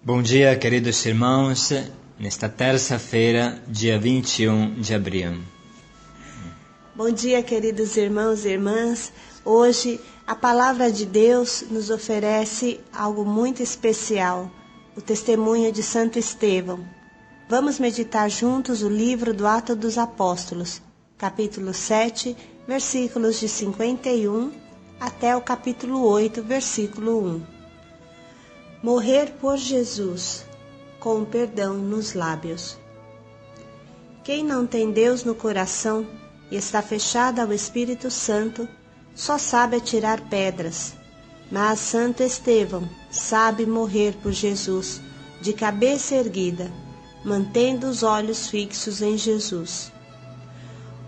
Bom dia, queridos irmãos, nesta terça-feira, dia 21 de abril. Bom dia, queridos irmãos e irmãs. Hoje, a palavra de Deus nos oferece algo muito especial, o testemunho de Santo Estevão. Vamos meditar juntos o livro do Atos dos Apóstolos, capítulo 7, versículos de 51 até o capítulo 8, versículo 1. Morrer por Jesus, com perdão nos lábios. Quem não tem Deus no coração e está fechado ao Espírito Santo, só sabe atirar pedras. Mas Santo Estevão sabe morrer por Jesus, de cabeça erguida, mantendo os olhos fixos em Jesus.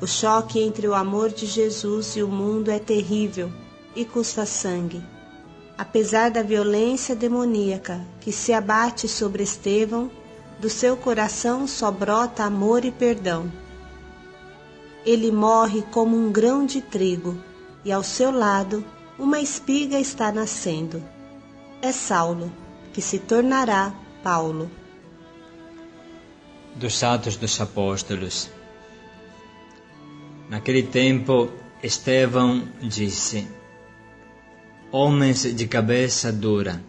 O choque entre o amor de Jesus e o mundo é terrível e custa sangue. Apesar da violência demoníaca que se abate sobre Estevão, do seu coração só brota amor e perdão. Ele morre como um grão de trigo, e ao seu lado uma espiga está nascendo. É Saulo, que se tornará Paulo. Dos Atos dos Apóstolos. Naquele tempo, Estevão disse: Homens de cabeça dura,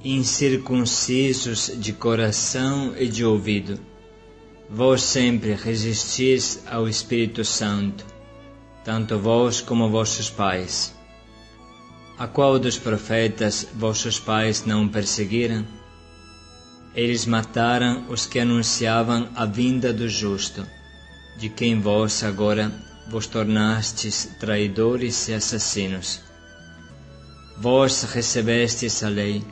incircuncisos de coração e de ouvido, vós sempre resistis ao Espírito Santo, tanto vós como vossos pais. A qual dos profetas vossos pais não perseguiram? Eles mataram os que anunciavam a vinda do justo, de quem vós agora vos tornastes traidores e assassinos. Vós recebestes a lei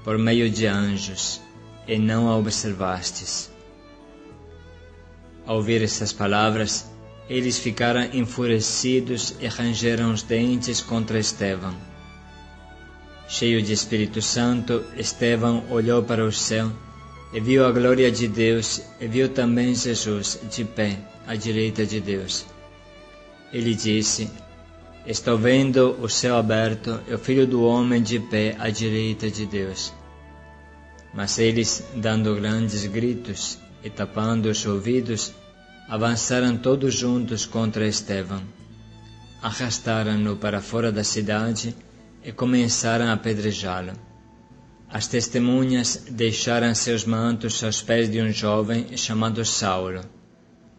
por meio de anjos, e não a observastes. Ao ouvir essas palavras, eles ficaram enfurecidos e rangeram os dentes contra Estevão. Cheio de Espírito Santo, Estevão olhou para o céu e viu a glória de Deus, e viu também Jesus de pé à direita de Deus. Ele disse: Estou vendo o céu aberto e o Filho do Homem de pé à direita de Deus. Mas eles, dando grandes gritos e tapando os ouvidos, avançaram todos juntos contra Estevão. Arrastaram-no para fora da cidade e começaram a apedrejá-lo. As testemunhas deixaram seus mantos aos pés de um jovem chamado Saulo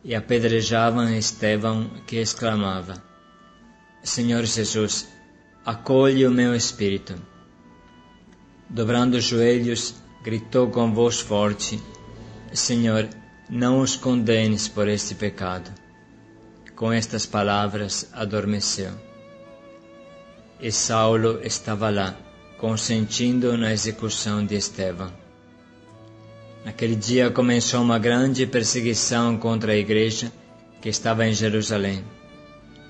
e apedrejavam Estevão, que exclamava: Senhor Jesus, acolhe o meu espírito. Dobrando os joelhos, gritou com voz forte: Senhor, não os condenes por este pecado. Com estas palavras adormeceu. E Saulo estava lá, consentindo na execução de Estevão. Naquele dia começou uma grande perseguição contra a igreja que estava em Jerusalém.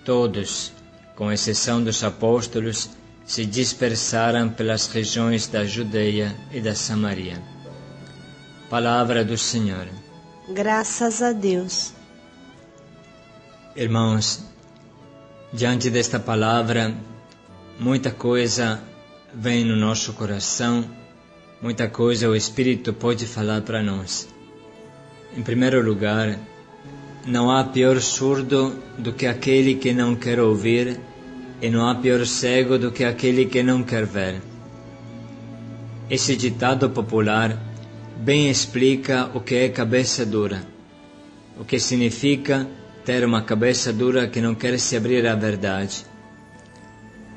Todos, com exceção dos apóstolos, se dispersaram pelas regiões da Judeia e da Samaria. Palavra do Senhor. Graças a Deus. Irmãos, diante desta palavra, muita coisa vem no nosso coração, muita coisa o Espírito pode falar para nós. Em primeiro lugar, não há pior surdo do que aquele que não quer ouvir, e não há pior cego do que aquele que não quer ver. Esse ditado popular bem explica o que é cabeça dura, o que significa ter uma cabeça dura que não quer se abrir à verdade.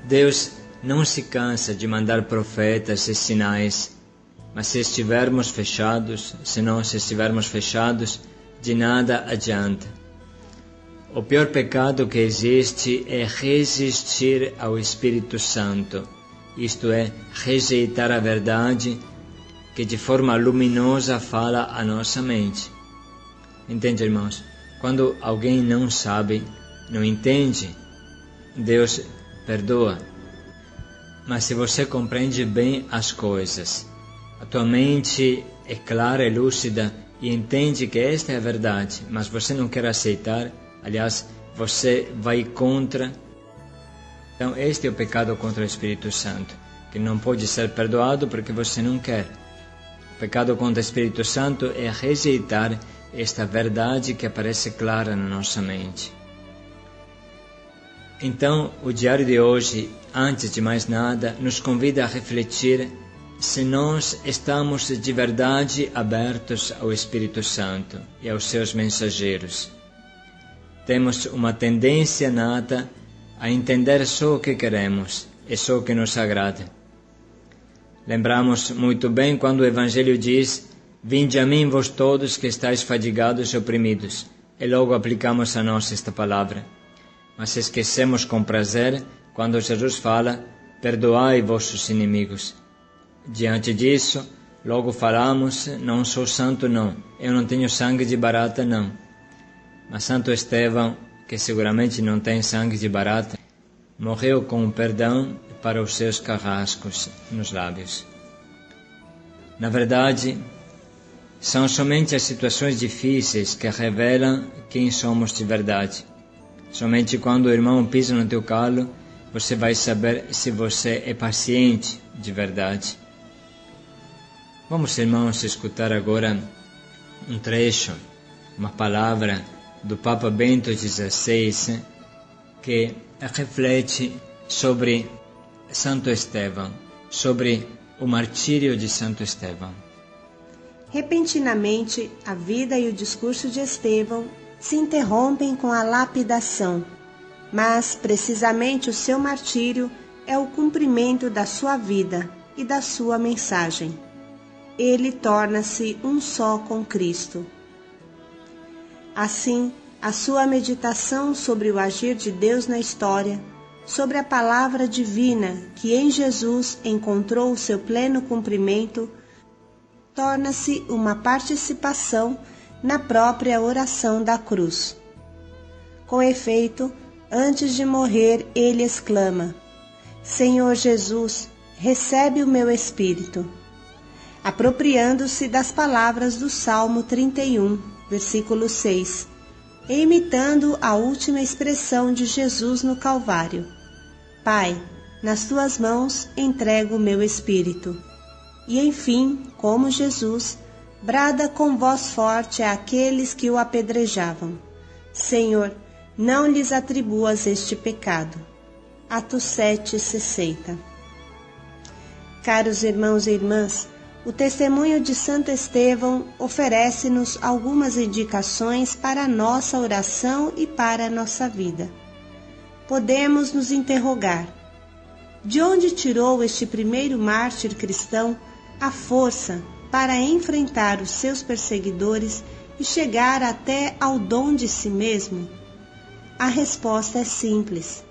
Deus não se cansa de mandar profetas e sinais, mas se estivermos fechados, de nada adianta. O pior pecado que existe é resistir ao Espírito Santo, isto é, rejeitar a verdade que de forma luminosa fala à nossa mente. Entende, irmãos? Quando alguém não sabe, não entende, Deus perdoa. Mas se você compreende bem as coisas, a tua mente é clara e lúcida e entende que esta é a verdade, mas você não quer aceitar, aliás, você vai contra. Então este é o pecado contra o Espírito Santo, que não pode ser perdoado porque você não quer. O pecado contra o Espírito Santo é rejeitar esta verdade que aparece clara na nossa mente. Então, o diário de hoje, antes de mais nada, nos convida a refletir se nós estamos de verdade abertos ao Espírito Santo e aos seus mensageiros. Temos uma tendência nata a entender só o que queremos e só o que nos agrada. Lembramos muito bem quando o Evangelho diz: "Vinde a mim vós todos que estáis fadigados e oprimidos", e logo aplicamos a nós esta palavra. Mas esquecemos com prazer quando Jesus fala: "Perdoai vossos inimigos". Diante disso, logo falamos: "Não sou santo não, eu não tenho sangue de barata não". Mas Santo Estevão, que seguramente não tem sangue de barata, morreu com perdão para os seus carrascos nos lábios. Na verdade, são somente as situações difíceis que revelam quem somos de verdade. Somente quando o irmão pisa no teu calo, você vai saber se você é paciente de verdade. Vamos, irmãos, escutar agora um trecho, uma palavra do Papa Bento XVI, que reflete sobre Santo Estevão, sobre o martírio de Santo Estevão. Repentinamente, a vida e o discurso de Estevão se interrompem com a lapidação, mas precisamente o seu martírio é o cumprimento da sua vida e da sua mensagem. Ele torna-se um só com Cristo. Assim, a sua meditação sobre o agir de Deus na história, sobre a palavra divina que em Jesus encontrou o seu pleno cumprimento, torna-se uma participação na própria oração da cruz. Com efeito, antes de morrer, ele exclama: "Senhor Jesus, recebe o meu espírito", apropriando-se das palavras do Salmo 31, versículo 6, e imitando a última expressão de Jesus no Calvário: "Pai, nas tuas mãos entrego o meu espírito". E enfim, como Jesus, brada com voz forte àqueles que o apedrejavam: "Senhor, não lhes atribuas este pecado". Atos 7:60. Caros irmãos e irmãs, o testemunho de Santo Estevão oferece-nos algumas indicações para a nossa oração e para a nossa vida. Podemos nos interrogar: de onde tirou este primeiro mártir cristão a força para enfrentar os seus perseguidores e chegar até ao dom de si mesmo? A resposta é simples.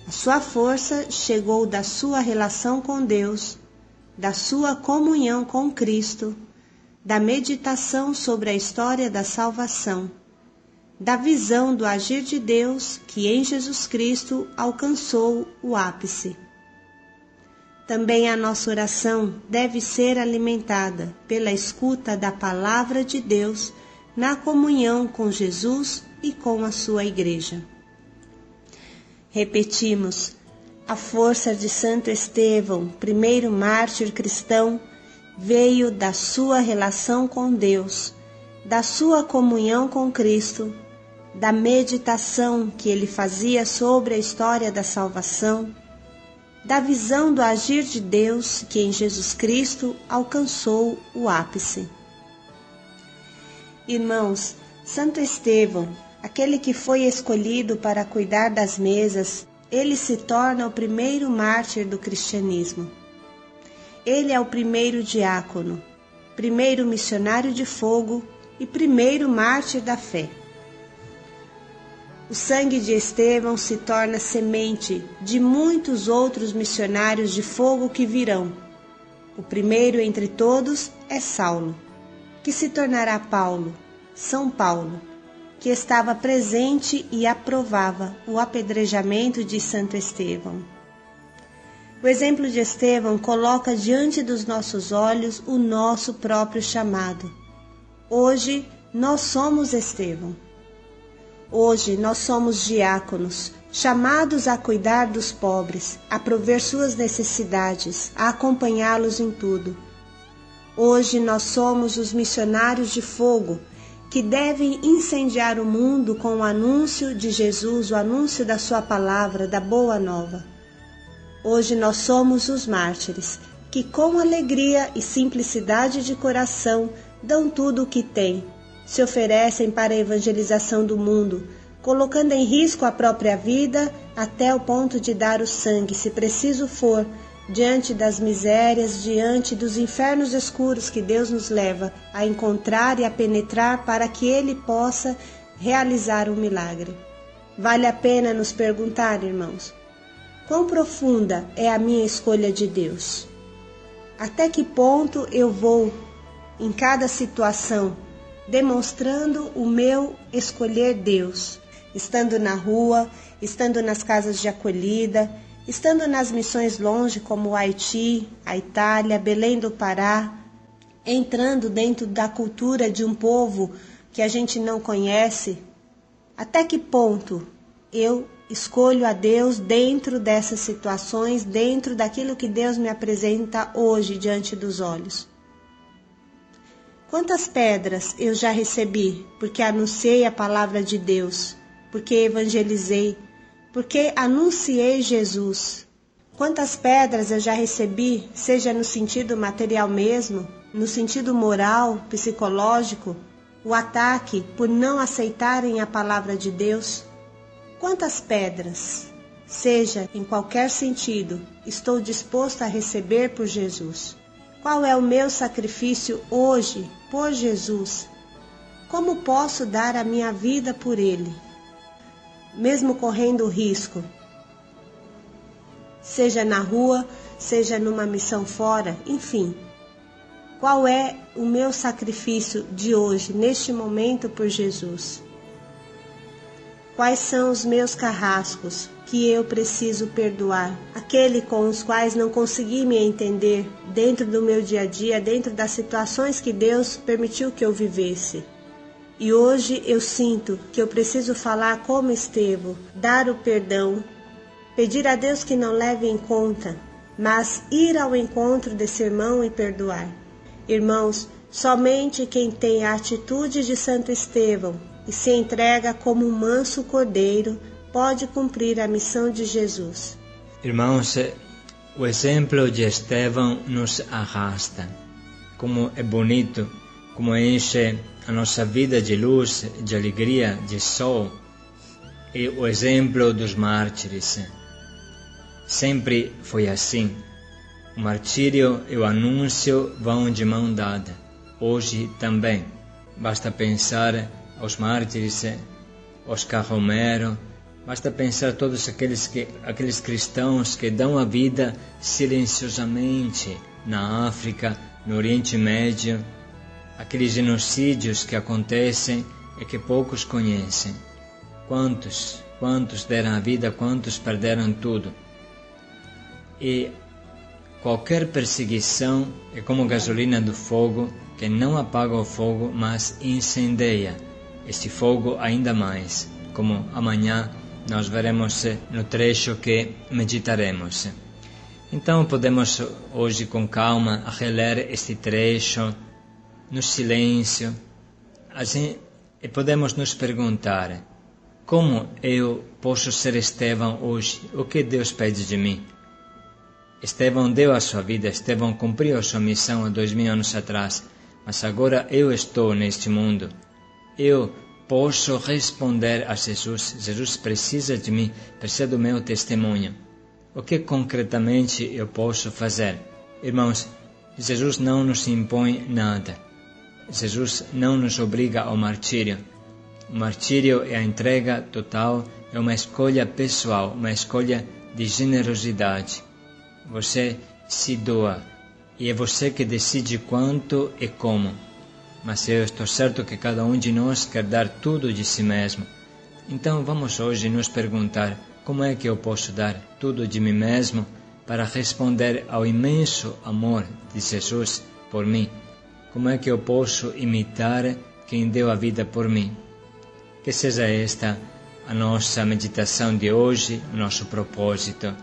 A sua força chegou da sua relação com Deus, da sua comunhão com Cristo, da meditação sobre a história da salvação, da visão do agir de Deus que em Jesus Cristo alcançou o ápice. Também a nossa oração deve ser alimentada pela escuta da palavra de Deus na comunhão com Jesus e com a sua Igreja. Repetimos: a força de Santo Estevão, primeiro mártir cristão, veio da sua relação com Deus, da sua comunhão com Cristo, da meditação que ele fazia sobre a história da salvação, da visão do agir de Deus que em Jesus Cristo alcançou o ápice. Irmãos, Santo Estevão, aquele que foi escolhido para cuidar das mesas, ele se torna o primeiro mártir do cristianismo. Ele é o primeiro diácono, primeiro missionário de fogo e primeiro mártir da fé. O sangue de Estevão se torna semente de muitos outros missionários de fogo que virão. O primeiro entre todos é Saulo, que se tornará Paulo, São Paulo, que estava presente e aprovava o apedrejamento de Santo Estevão. O exemplo de Estevão coloca diante dos nossos olhos o nosso próprio chamado. Hoje nós somos Estevão. Hoje nós somos diáconos, chamados a cuidar dos pobres, a prover suas necessidades, a acompanhá-los em tudo. Hoje nós somos os missionários de fogo, que devem incendiar o mundo com o anúncio de Jesus, o anúncio da sua palavra, da boa nova. Hoje nós somos os mártires, que com alegria e simplicidade de coração dão tudo o que têm, se oferecem para a evangelização do mundo, colocando em risco a própria vida até o ponto de dar o sangue, se preciso for, diante das misérias, diante dos infernos escuros que Deus nos leva a encontrar e a penetrar para que Ele possa realizar um milagre. Vale a pena nos perguntar, irmãos, quão profunda é a minha escolha de Deus? Até que ponto eu vou, em cada situação, demonstrando o meu escolher Deus, estando na rua, estando nas casas de acolhida, estando nas missões longe como o Haiti, a Itália, Belém do Pará, entrando dentro da cultura de um povo que a gente não conhece, até que ponto eu escolho a Deus dentro dessas situações, dentro daquilo que Deus me apresenta hoje diante dos olhos? Quantas pedras eu já recebi porque anunciei a palavra de Deus, porque evangelizei, porque anunciei Jesus? Quantas pedras eu já recebi, seja no sentido material mesmo, no sentido moral, psicológico, o ataque por não aceitarem a palavra de Deus? Quantas pedras, seja em qualquer sentido, estou disposto a receber por Jesus? Qual é o meu sacrifício hoje por Jesus? Como posso dar a minha vida por Ele? Mesmo correndo o risco, seja na rua, seja numa missão fora, enfim. Qual é o meu sacrifício de hoje, neste momento, por Jesus? Quais são os meus carrascos que eu preciso perdoar? Aquele com os quais não consegui me entender dentro do meu dia a dia, dentro das situações que Deus permitiu que eu vivesse. E hoje eu sinto que eu preciso falar como Estevão, dar o perdão, pedir a Deus que não leve em conta, mas ir ao encontro desse irmão e perdoar. Irmãos, somente quem tem a atitude de Santo Estevão e se entrega como um manso cordeiro pode cumprir a missão de Jesus. Irmãos, o exemplo de Estevão nos arrasta. Como é bonito, como enche a nossa vida de luz, de alegria, de sol. E o exemplo dos mártires. Sempre foi assim. O martírio e o anúncio vão de mão dada. Hoje também. Basta pensar aos mártires, Oscar Romero, basta pensar todos aqueles cristãos que dão a vida silenciosamente na África, no Oriente Médio, aqueles genocídios que acontecem e que poucos conhecem. Quantos deram a vida, quantos perderam tudo. E qualquer perseguição é como gasolina do fogo, que não apaga o fogo, mas incendeia este fogo ainda mais, como amanhã nós veremos no trecho que meditaremos. Então podemos hoje com calma reler este trecho no silêncio, assim, e podemos nos perguntar: como eu posso ser Estevão hoje? O que Deus pede de mim? Estevão deu a sua vida, Estevão cumpriu a sua missão há 2000 anos atrás, mas agora eu estou neste mundo. Eu posso responder a Jesus. Jesus precisa de mim, precisa do meu testemunho. O que concretamente eu posso fazer? Irmãos, Jesus não nos impõe nada. Jesus não nos obriga ao martírio. O martírio é a entrega total, é uma escolha pessoal, uma escolha de generosidade. Você se doa e é você que decide quanto e como. Mas eu estou certo que cada um de nós quer dar tudo de si mesmo. Então vamos hoje nos perguntar: como é que eu posso dar tudo de mim mesmo para responder ao imenso amor de Jesus por mim? Como é que eu posso imitar quem deu a vida por mim? Que seja esta a nossa meditação de hoje, o nosso propósito.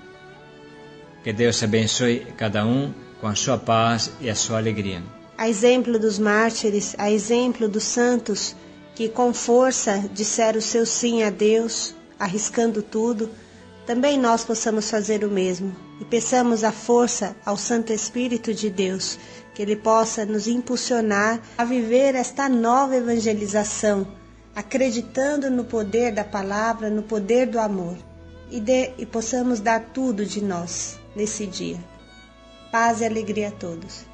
Que Deus abençoe cada um com a sua paz e a sua alegria. a exemplo dos mártires, a exemplo dos santos que com força disseram o seu sim a Deus, arriscando tudo, também nós possamos fazer o mesmo. E peçamos a força ao Santo Espírito de Deus, que Ele possa nos impulsionar a viver esta nova evangelização, acreditando no poder da palavra, no poder do amor, e possamos dar tudo de nós nesse dia. Paz e alegria a todos.